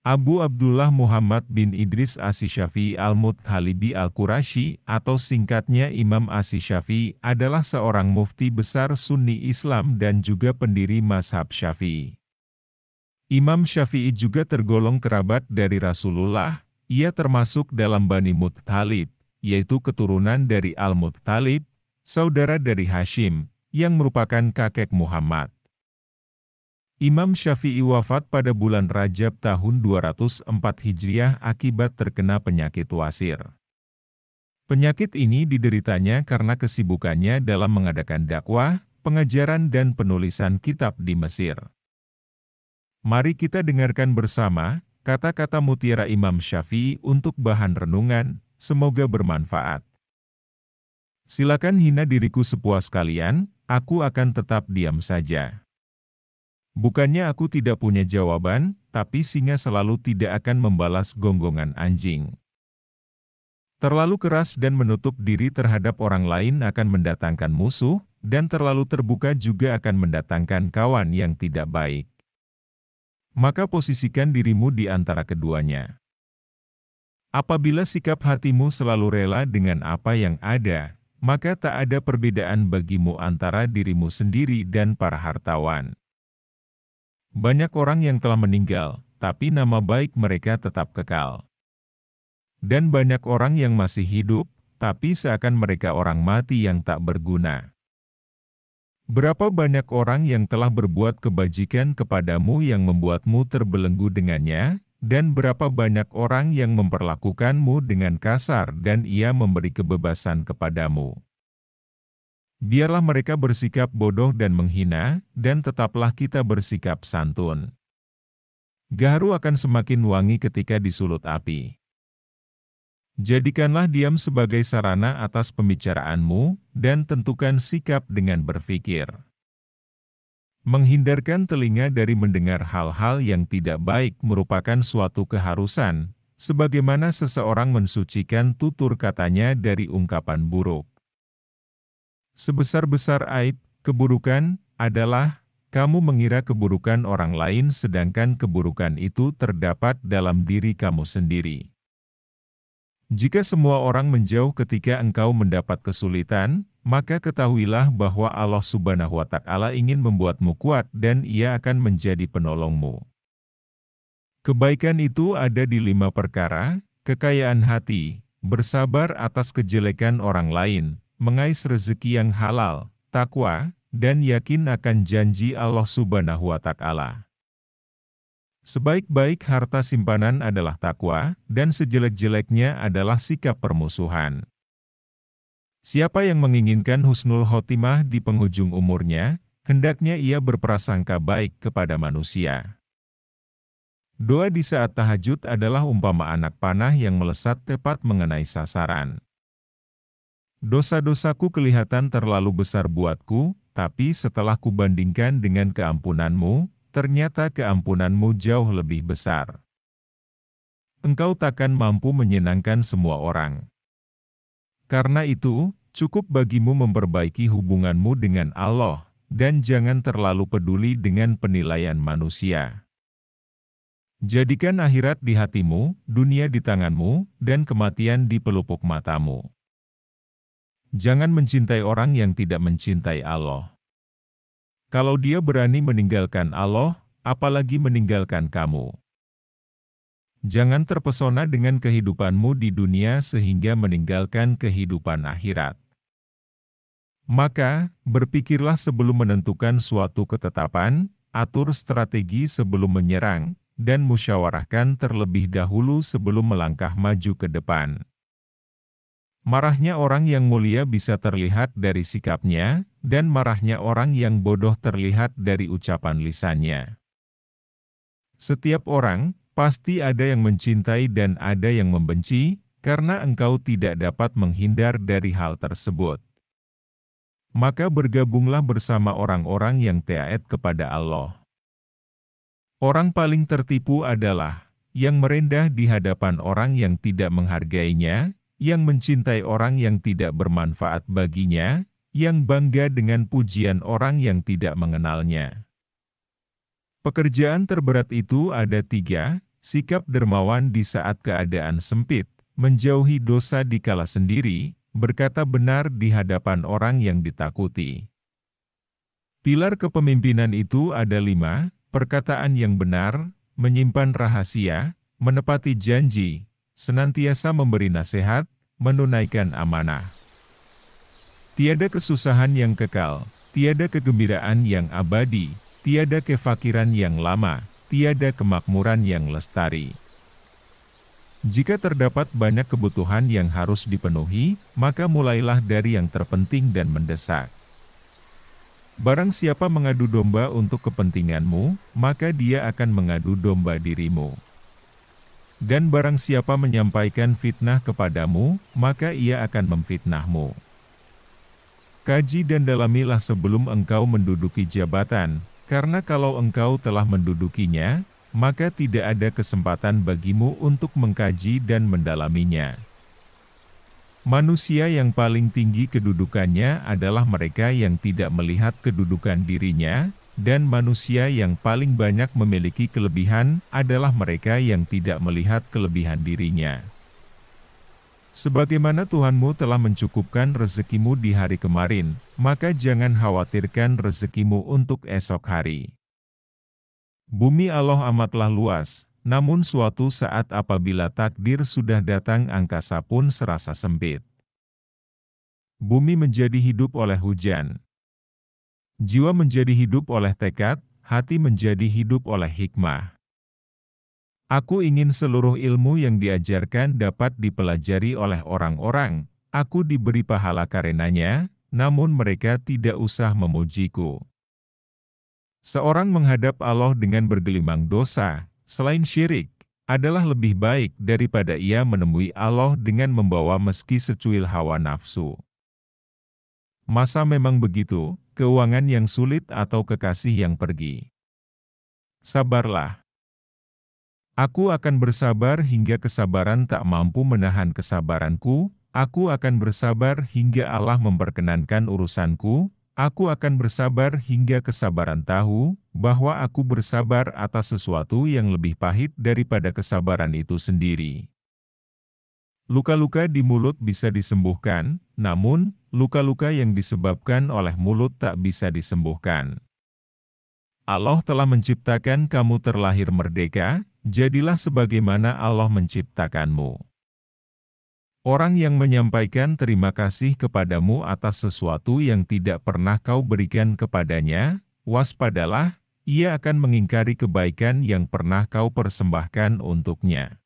Abu Abdullah Muhammad bin Idris Asy-Syafi'i Al-Muttalibi Al-Qurasyi atau singkatnya Imam Asy-Syafi'i adalah seorang mufti besar Sunni Islam dan juga pendiri mazhab Syafi'i. Imam Syafi'i juga tergolong kerabat dari Rasulullah, ia termasuk dalam Bani Muttalib, yaitu keturunan dari Al-Muttalib, saudara dari Hashim, yang merupakan kakek Muhammad. Imam Syafi'i wafat pada bulan Rajab tahun 204 Hijriah akibat terkena penyakit wasir. Penyakit ini dideritanya karena kesibukannya dalam mengadakan dakwah, pengajaran dan penulisan kitab di Mesir. Mari kita dengarkan bersama kata-kata mutiara Imam Syafi'i untuk bahan renungan, semoga bermanfaat. Silakan hina diriku sepuas kalian, aku akan tetap diam saja. Bukannya aku tidak punya jawaban, tapi singa selalu tidak akan membalas gonggongan anjing. Terlalu keras dan menutup diri terhadap orang lain akan mendatangkan musuh, dan terlalu terbuka juga akan mendatangkan kawan yang tidak baik. Maka posisikan dirimu di antara keduanya. Apabila sikap hatimu selalu rela dengan apa yang ada, maka tak ada perbedaan bagimu antara dirimu sendiri dan para hartawan. Banyak orang yang telah meninggal, tapi nama baik mereka tetap kekal. Dan banyak orang yang masih hidup, tapi seakan mereka orang mati yang tak berguna. Berapa banyak orang yang telah berbuat kebajikan kepadamu yang membuatmu terbelenggu dengannya, dan berapa banyak orang yang memperlakukanmu dengan kasar dan ia memberi kebebasan kepadamu. Biarlah mereka bersikap bodoh dan menghina, dan tetaplah kita bersikap santun. Gaharu akan semakin wangi ketika disulut api. Jadikanlah diam sebagai sarana atas pembicaraanmu, dan tentukan sikap dengan berpikir. Menghindarkan telinga dari mendengar hal-hal yang tidak baik merupakan suatu keharusan, sebagaimana seseorang mensucikan tutur katanya dari ungkapan buruk. Sebesar-besar aib, keburukan, adalah, kamu mengira keburukan orang lain sedangkan keburukan itu terdapat dalam diri kamu sendiri. Jika semua orang menjauh ketika engkau mendapat kesulitan, maka ketahuilah bahwa Allah Subhanahu wa Ta'ala ingin membuatmu kuat dan Ia akan menjadi penolongmu. Kebaikan itu ada di 5 perkara, kekayaan hati, bersabar atas kejelekan orang lain, mengais rezeki yang halal, takwa, dan yakin akan janji Allah Subhanahu wa Ta'ala. Sebaik-baik harta simpanan adalah takwa, dan sejelek-jeleknya adalah sikap permusuhan. Siapa yang menginginkan husnul khotimah di penghujung umurnya, hendaknya ia berprasangka baik kepada manusia. Doa di saat tahajud adalah umpama anak panah yang melesat tepat mengenai sasaran. Dosa-dosaku kelihatan terlalu besar buatku, tapi setelah kubandingkan dengan keampunanmu, ternyata keampunanmu jauh lebih besar. Engkau takkan mampu menyenangkan semua orang. Karena itu, cukup bagimu memperbaiki hubunganmu dengan Allah, dan jangan terlalu peduli dengan penilaian manusia. Jadikan akhirat di hatimu, dunia di tanganmu, dan kematian di pelupuk matamu. Jangan mencintai orang yang tidak mencintai Allah. Kalau dia berani meninggalkan Allah, apalagi meninggalkan kamu. Jangan terpesona dengan kehidupanmu di dunia sehingga meninggalkan kehidupan akhirat. Maka, berpikirlah sebelum menentukan suatu ketetapan, atur strategi sebelum menyerang, dan musyawarahkan terlebih dahulu sebelum melangkah maju ke depan. Marahnya orang yang mulia bisa terlihat dari sikapnya, dan marahnya orang yang bodoh terlihat dari ucapan lisannya. Setiap orang, pasti ada yang mencintai dan ada yang membenci, karena engkau tidak dapat menghindar dari hal tersebut. Maka bergabunglah bersama orang-orang yang taat kepada Allah. Orang paling tertipu adalah yang merendah di hadapan orang yang tidak menghargainya, yang mencintai orang yang tidak bermanfaat baginya, yang bangga dengan pujian orang yang tidak mengenalnya. Pekerjaan terberat itu ada 3, sikap dermawan di saat keadaan sempit, menjauhi dosa dikala sendiri, berkata benar di hadapan orang yang ditakuti. Pilar kepemimpinan itu ada 5, perkataan yang benar, menyimpan rahasia, menepati janji, senantiasa memberi nasihat, menunaikan amanah. Tiada kesusahan yang kekal, tiada kegembiraan yang abadi, tiada kefakiran yang lama, tiada kemakmuran yang lestari. Jika terdapat banyak kebutuhan yang harus dipenuhi, maka mulailah dari yang terpenting dan mendesak. Barang siapa mengadu domba untuk kepentinganmu, maka dia akan mengadu domba dirimu. Dan barang siapa menyampaikan fitnah kepadamu, maka ia akan memfitnahmu. Kaji dan dalamilah sebelum engkau menduduki jabatan, karena kalau engkau telah mendudukinya, maka tidak ada kesempatan bagimu untuk mengkaji dan mendalaminya. Manusia yang paling tinggi kedudukannya adalah mereka yang tidak melihat kedudukan dirinya, dan manusia yang paling banyak memiliki kelebihan adalah mereka yang tidak melihat kelebihan dirinya. Sebagaimana Tuhanmu telah mencukupkan rezekimu di hari kemarin, maka jangan khawatirkan rezekimu untuk esok hari. Bumi Allah amatlah luas, namun suatu saat apabila takdir sudah datang angkasa pun serasa sempit. Bumi menjadi hidup oleh hujan. Jiwa menjadi hidup oleh tekad, hati menjadi hidup oleh hikmah. Aku ingin seluruh ilmu yang diajarkan dapat dipelajari oleh orang-orang, aku diberi pahala karenanya, namun mereka tidak usah memujiku. Seorang menghadap Allah dengan bergelimang dosa, selain syirik, adalah lebih baik daripada ia menemui Allah dengan membawa meski secuil hawa nafsu. Masa memang begitu, keuangan yang sulit atau kekasih yang pergi. Sabarlah. Aku akan bersabar hingga kesabaran tak mampu menahan kesabaranku, aku akan bersabar hingga Allah memperkenankan urusanku, aku akan bersabar hingga kesabaran tahu, bahwa aku bersabar atas sesuatu yang lebih pahit daripada kesabaran itu sendiri. Luka-luka di mulut bisa disembuhkan, namun, luka-luka yang disebabkan oleh mulut tak bisa disembuhkan. Allah telah menciptakan kamu terlahir merdeka, jadilah sebagaimana Allah menciptakanmu. Orang yang menyampaikan terima kasih kepadamu atas sesuatu yang tidak pernah kau berikan kepadanya, waspadalah, ia akan mengingkari kebaikan yang pernah kau persembahkan untuknya.